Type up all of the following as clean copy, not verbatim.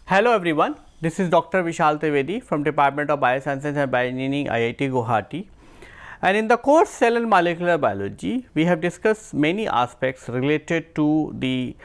Hello everyone, this is Dr. Vishal Trivedi from Department of Biosciences and Bioengineering, IIT Guwahati. And in the course Cell and Molecular Biology, we have discussed many aspects related to the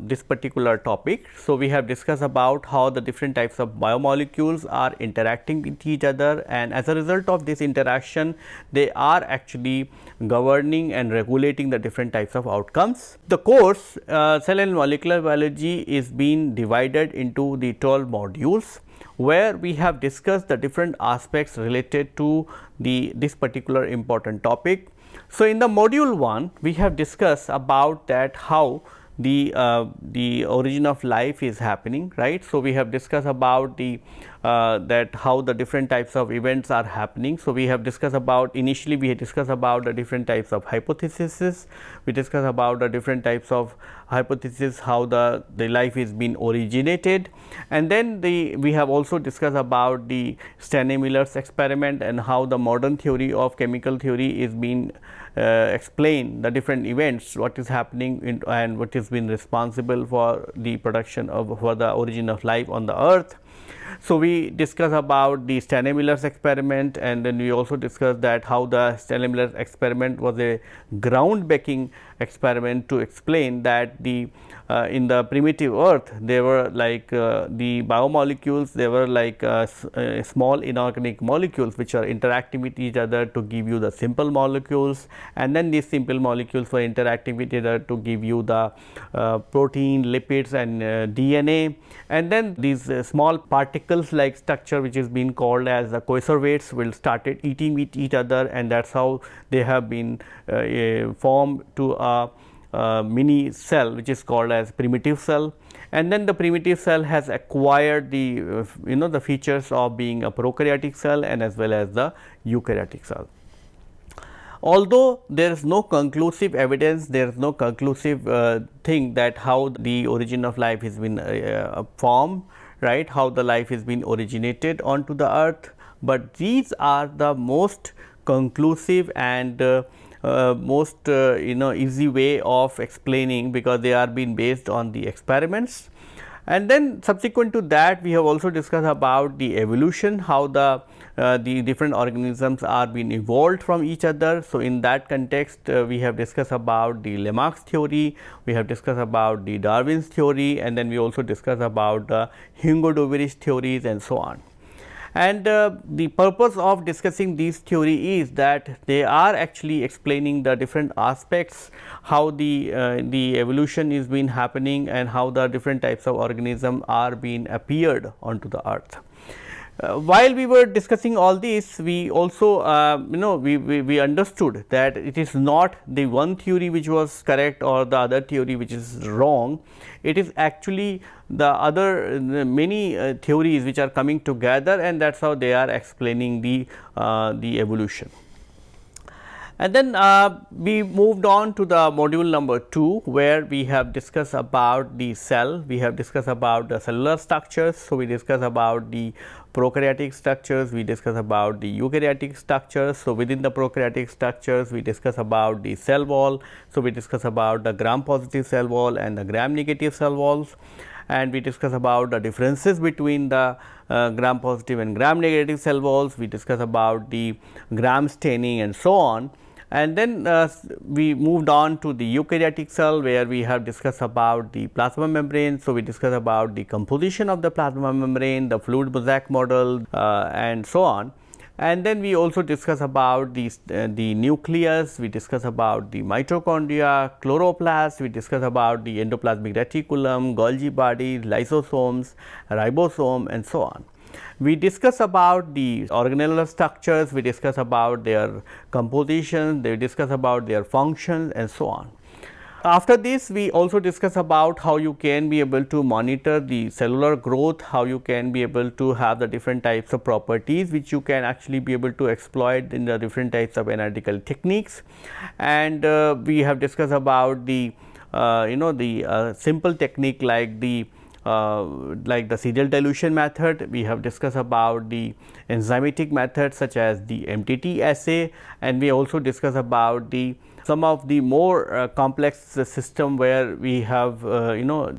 this particular topic. So, we have discussed about how the different types of biomolecules are interacting with each other, and as a result of this interaction, they are actually governing and regulating the different types of outcomes. The course Cell and Molecular Biology is being divided into the 12 modules, where we have discussed the different aspects related to this particular important topic. So, in the module 1, we have discussed about that how the origin of life is happening, right. So, we have discussed about the that how the different types of events are happening. So, we have discussed about initially we had discussed about the different types of hypotheses, we discussed about the different types of hypothesis, how the life is being originated, and then we have also discussed about the Stanley-Miller's experiment and how the modern theory of chemical theory is being explain the different events, what is happening and what is been responsible for the production of for the origin of life on the earth. So, we discuss about the Stanley-Miller's experiment, and then we also discussed that how the Stanley-Miller's experiment was a groundbreaking experiment to explain that the in the primitive earth they were like the biomolecules, they were like small inorganic molecules which are interacting with each other to give you the simple molecules, and then these simple molecules were interacting with each other to give you the protein, lipids and DNA, and then these small particles like structure which is being called as the conservates will started eating with each other, and that is how they have been formed to a mini cell which is called as primitive cell, and then the primitive cell has acquired the the features of being a prokaryotic cell and as well as the eukaryotic cell. Although there is no conclusive evidence, there is no conclusive thing that how the origin of life has been formed, right, how the life has been originated onto the earth, but these are the most conclusive and most easy way of explaining, because they are being based on the experiments. And then subsequent to that, we have also discussed about the evolution, how the different organisms are being evolved from each other. So, in that context we have discussed about the Lamarck's theory, we have discussed about the Darwin's theory, and then we also discussed about the Hungo-Doveri's theories and so on. And the purpose of discussing these theory is that they are actually explaining the different aspects, how the evolution is been happening and how the different types of organism are being appeared onto the earth. While we were discussing all this, we also we understood that it is not the one theory which was correct or the other theory which is wrong. It is actually the other many theories which are coming together, and that is how they are explaining the evolution. And then we moved on to the module number 2, where we have discussed about the cell, we have discussed about the cellular structures. So, we discussed about the prokaryotic structures, we discussed about the eukaryotic structures. So, within the prokaryotic structures, we discussed about the cell wall. So, we discussed about the gram positive cell wall and the gram negative cell walls, and we discuss about the differences between the gram positive and gram negative cell walls. We discuss about the gram staining and so on. And then we moved on to the eukaryotic cell, where we have discussed about the plasma membrane. So, we discussed about the composition of the plasma membrane, the fluid mosaic model and so on. And then we also discuss about the nucleus, we discuss about the mitochondria, chloroplast, we discuss about the endoplasmic reticulum, Golgi body, lysosomes, ribosome and so on. We discuss about the organellar structures, we discuss about their composition, they discuss about their functions and so on. After this, we also discuss about how you can be able to monitor the cellular growth, how you can be able to have the different types of properties which you can actually be able to exploit in the different types of analytical techniques. And we have discussed about the simple technique like the like the serial dilution method. We have discussed about the enzymatic methods such as the MTT assay, and we also discussed about the some of the more complex system where we have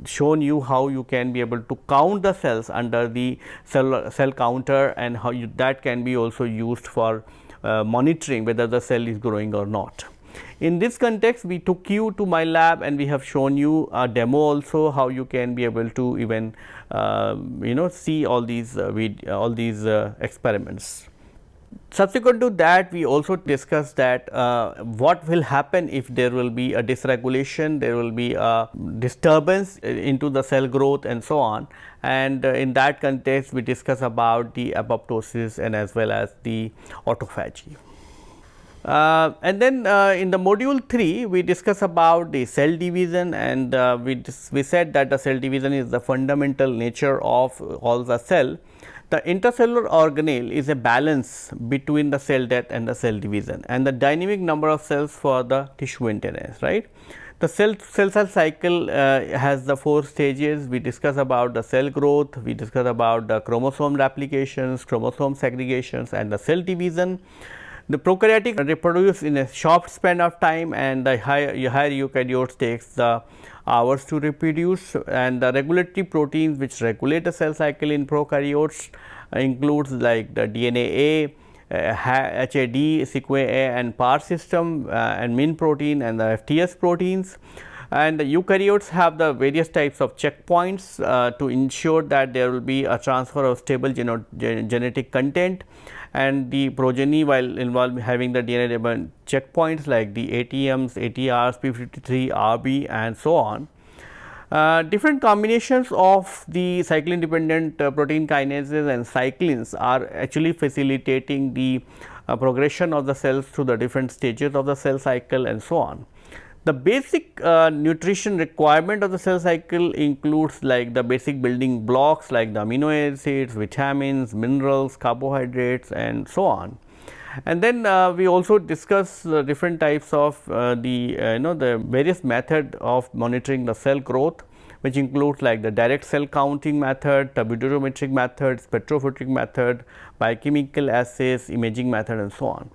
shown you how you can be able to count the cells under the cell counter, and how that can be also used for monitoring whether the cell is growing or not. In this context, we took you to my lab and we have shown you a demo also how you can be able to even see all these experiments. Subsequent to that, we also discussed that what will happen if there will be a dysregulation, there will be a disturbance into the cell growth and so on. And in that context, we discuss about the apoptosis and as well as the autophagy. And then in the module 3, we discuss about the cell division, and we said that the cell division is the fundamental nature of all the cell. The intercellular organelle is a balance between the cell death and the cell division, and the dynamic number of cells for the tissue maintenance, right. The cell cycle has the 4 stages. We discuss about the cell growth, we discuss about the chromosome replications, chromosome segregations, and the cell division. The prokaryotic reproduce in a short span of time, and the higher eukaryotes takes the hours to reproduce, and the regulatory proteins which regulate the cell cycle in prokaryotes includes like the DNA A, HAD, sequence A and PAR system, and min protein and the FTS proteins. And the eukaryotes have the various types of checkpoints to ensure that there will be a transfer of stable genetic content, and the progeny while involved having the DNA driven checkpoints like the ATMs, ATRs, P53, RB and so on. Different combinations of the cyclin dependent protein kinases and cyclins are actually facilitating the progression of the cells through the different stages of the cell cycle and so on. The basic nutrition requirement of the cell cycle includes like the basic building blocks like the amino acids, vitamins, minerals, carbohydrates and so on. And then we also discuss different types of the various method of monitoring the cell growth, which includes like the direct cell counting method, turbidimetric method, spectrophotometric method, biochemical assays, imaging method and so on.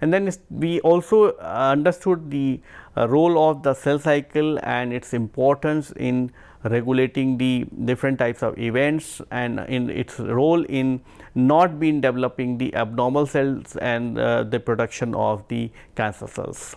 And then we also understood the role of the cell cycle and its importance in regulating the different types of events, and in its role in not being developing the abnormal cells and the production of the cancer cells.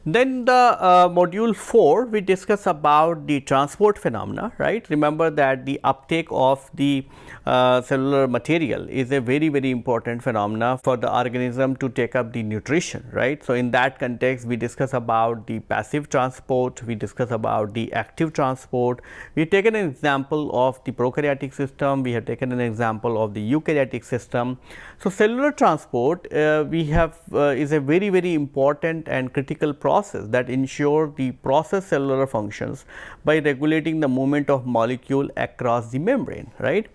Then the module 4, we discuss about the transport phenomena, right. Remember that the uptake of the cellular material is a very important phenomena for the organism to take up the nutrition, right. So, in that context we discuss about the passive transport, we discuss about the active transport. We have taken an example of the prokaryotic system, we have taken an example of the eukaryotic system. So, cellular transport we have is a very important and critical process that ensure the process cellular functions by regulating the movement of molecule across the membrane, right.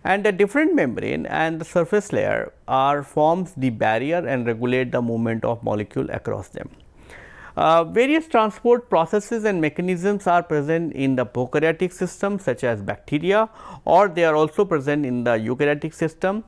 And the different membrane and the surface layer forms the barrier and regulate the movement of molecule across them. Various transport processes and mechanisms are present in the prokaryotic system such as bacteria, or they are also present in the eukaryotic system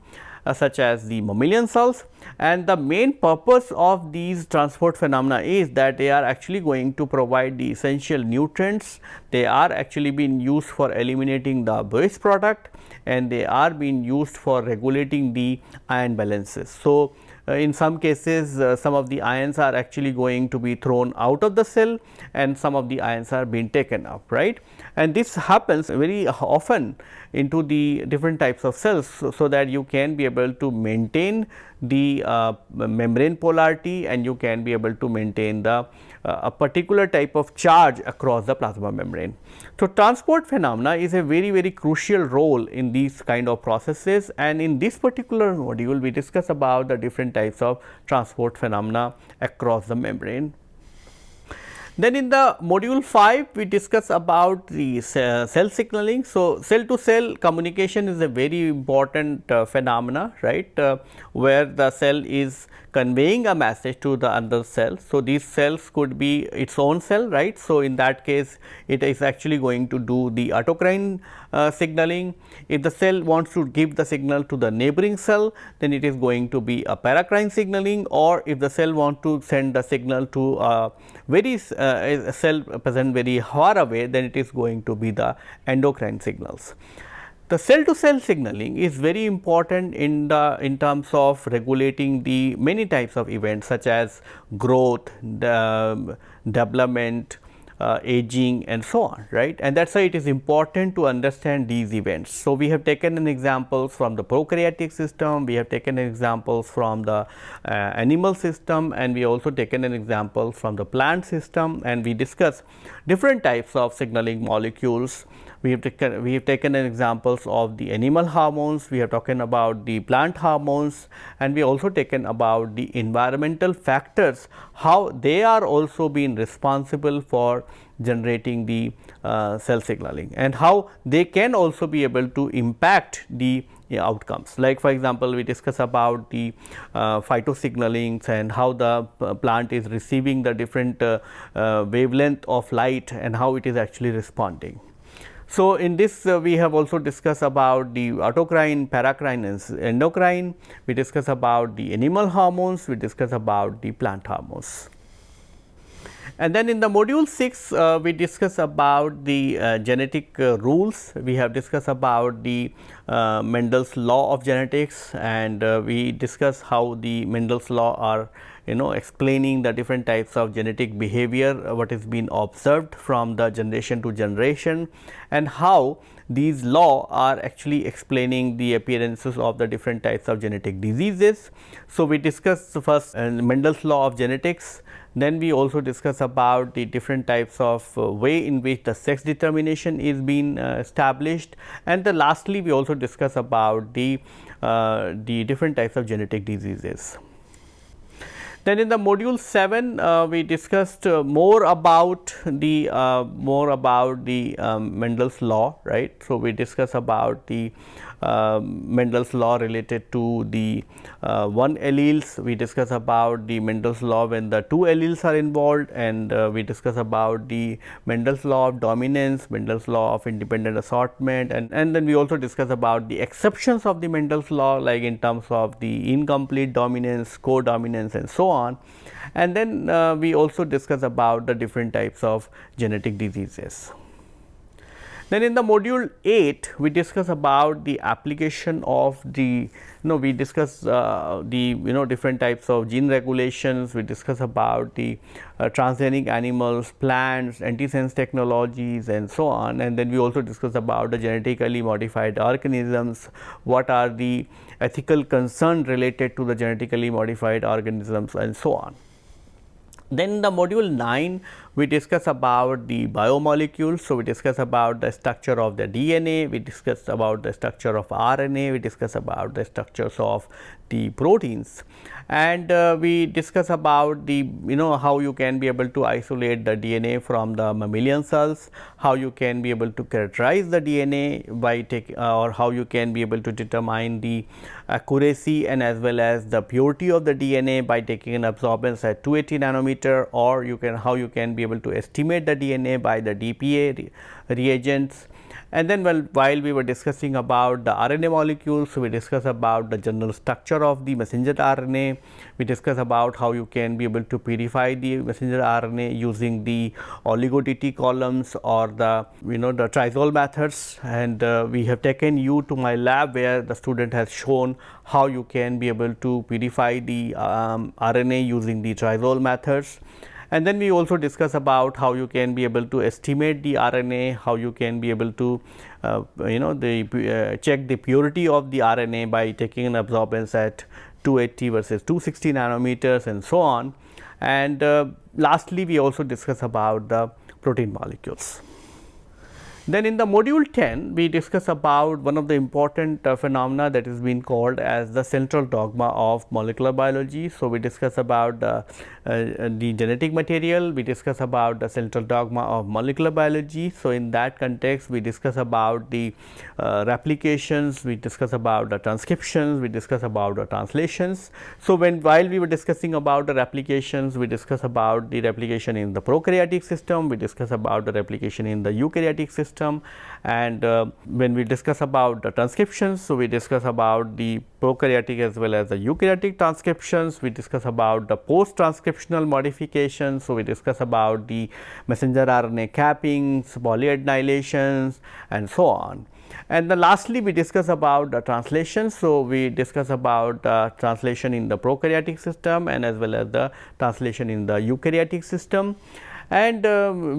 such as the mammalian cells, and the main purpose of these transport phenomena is that they are actually going to provide the essential nutrients. They are actually being used for eliminating the waste product, and they are being used for regulating the ion balances. So, in some cases some of the ions are actually going to be thrown out of the cell and some of the ions are being taken up, right. And this happens very often into the different types of cells, so that you can be able to maintain the membrane polarity, and you can be able to maintain the a particular type of charge across the plasma membrane. So, transport phenomena is a very crucial role in these kind of processes, and in this particular module we discuss about the different types of transport phenomena across the membrane. Then in the module 5 we discuss about the cell signaling. So, cell to cell communication is a very important phenomena, right, where the cell is conveying a message to the other cell. So, these cells could be its own cell, right. So, in that case it is actually going to do the autocrine signaling. If the cell wants to give the signal to the neighboring cell, then it is going to be a paracrine signaling, or if the cell want to send the signal to a very a cell present very far away, then it is going to be the endocrine signals. The cell to cell signaling is very important in terms of regulating the many types of events such as growth, development, aging and so on, right. And that is why it is important to understand these events. So, we have taken an example from the prokaryotic system, we have taken examples from the animal system, and we also taken an example from the plant system, and we discuss different types of signaling molecules. We have taken an examples of the animal hormones, we have talked about the plant hormones, and we also taken about the environmental factors, how they are also being responsible for generating the cell signaling, and how they can also be able to impact the outcomes. Like for example, we discuss about the phytosignalings and how the plant is receiving the different wavelength of light and how it is actually responding. So, in this we have also discussed about the autocrine, paracrine and endocrine, we discuss about the animal hormones, we discuss about the plant hormones. And then in the module 6 we discuss about the genetic rules. We have discussed about the Mendel's law of genetics, and we discuss how the Mendel's law are explaining the different types of genetic behavior, what is being observed from the generation to generation, and how these laws are actually explaining the appearances of the different types of genetic diseases. So, we discuss first Mendel's law of genetics. Then we also discuss about the different types of way in which the sex determination is being established, and then lastly we also discuss about the different types of genetic diseases. Then in the module 7 we discussed more about the Mendel's law, right. So, we discuss about the Mendel's law related to the one alleles, we discuss about the Mendel's law when the two alleles are involved, and we discuss about the Mendel's law of dominance, Mendel's law of independent assortment, and then we also discuss about the exceptions of the Mendel's law, like in terms of the incomplete dominance, co-dominance and so on. And then we also discuss about the different types of genetic diseases. Then in the module 8 we discuss about the application of the we discuss the different types of gene regulations, we discuss about the transgenic animals, plants, antisense technologies and so on, and then we also discuss about the genetically modified organisms, what are the ethical concerns related to the genetically modified organisms and so on. Then in the module 9 we discuss about the biomolecules. So, we discuss about the structure of the DNA, we discuss about the structure of RNA, we discuss about the structures of the proteins, and we discuss about the how you can be able to isolate the DNA from the mammalian cells, how you can be able to characterize the DNA by taking or how you can be able to determine the accuracy and as well as the purity of the DNA by taking an absorbance at 280 nanometer, or how you can be able to estimate the DNA by the DPA reagents. And then while we were discussing about the RNA molecules, we discuss about the general structure of the messenger RNA, we discuss about how you can be able to purify the messenger RNA using the oligo-DT columns or the the triazole methods, and we have taken you to my lab where the student has shown how you can be able to purify the RNA using the triazole methods. And then we also discuss about how you can be able to estimate the RNA, how you can be able to check the purity of the RNA by taking an absorbance at 280 versus 260 nanometers and so on. And lastly we also discuss about the protein molecules. Then in the module 10, we discuss about one of the important phenomena that is being called as the central dogma of molecular biology. So, we discuss about the genetic material, we discuss about the central dogma of molecular biology. So, in that context, we discuss about the replications, we discuss about the transcriptions, we discuss about the translations. So, while we were discussing about the replications, we discuss about the replication in the prokaryotic system, we discuss about the replication in the eukaryotic system, and when we discuss about the transcriptions, so we discuss about the prokaryotic as well as the eukaryotic transcriptions, we discuss about the post transcriptional modifications, so we discuss about the messenger RNA cappings, polyadenylations and so on. And then lastly, we discuss about the translation. So, we discuss about translation in the prokaryotic system and as well as the translation in the eukaryotic system, and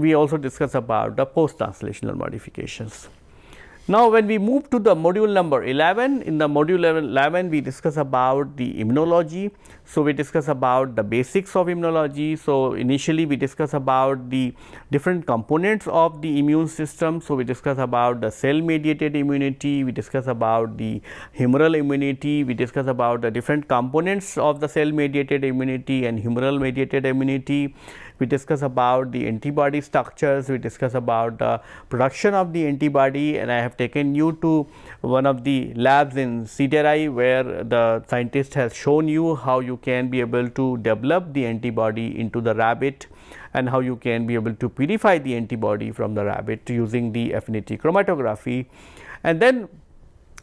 we also discuss about the post translational modifications. Now, when we move to the module number 11, in the module 11 we discuss about the immunology. So, we discuss about the basics of immunology. So, initially we discuss about the different components of the immune system. So, we discuss about the cell mediated immunity, we discuss about the humoral immunity, we discuss about the different components of the cell mediated immunity and humoral mediated immunity. We discuss about the antibody structures, we discuss about the production of the antibody, and I have taken you to one of the labs in CDRI where the scientist has shown you how you can be able to develop the antibody into the rabbit and how you can be able to purify the antibody from the rabbit using the affinity chromatography. And then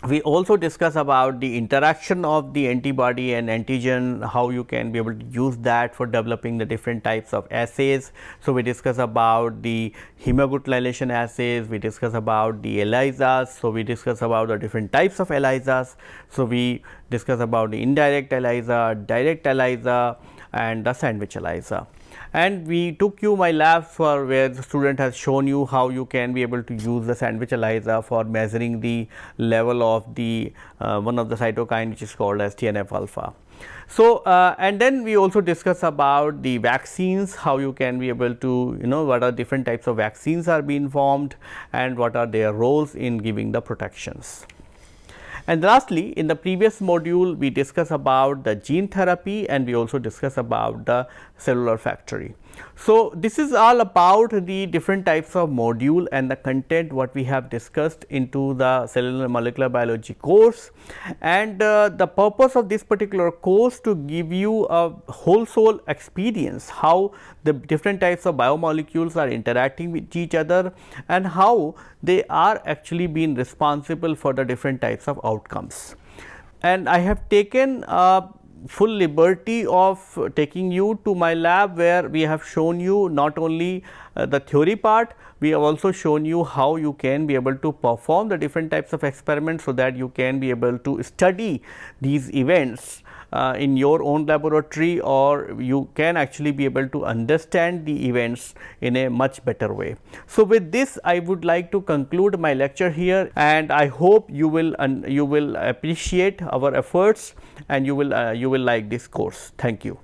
we also discuss about the interaction of the antibody and antigen, how you can be able to use that for developing the different types of assays. So, we discuss about the hemagglutinin assays, we discuss about the ELISAs. So, we discuss about the different types of ELISAs. So, we discuss about the indirect ELISA, direct ELISA and the sandwich ELISA. And we took you my lab for where the student has shown you how you can be able to use the sandwich ELISA for measuring the level of the one of the cytokine which is called as TNF alpha. So, and then we also discuss about the vaccines, how you can be able to what are different types of vaccines are being formed and what are their roles in giving the protections. And lastly, in the previous module we discuss about the gene therapy and we also discuss about the cellular factory. So, this is all about the different types of module and the content what we have discussed into the cellular molecular biology course, and the purpose of this particular course to give you a whole soul experience how the different types of biomolecules are interacting with each other and how they are actually being responsible for the different types of outcomes. And I have taken full liberty of taking you to my lab where we have shown you not only the theory part, we have also shown you how you can be able to perform the different types of experiments so that you can be able to study these events in your own laboratory, or you can actually be able to understand the events in a much better way. So, with this I would like to conclude my lecture here, and I hope you will appreciate our efforts and you will like this course. Thank you.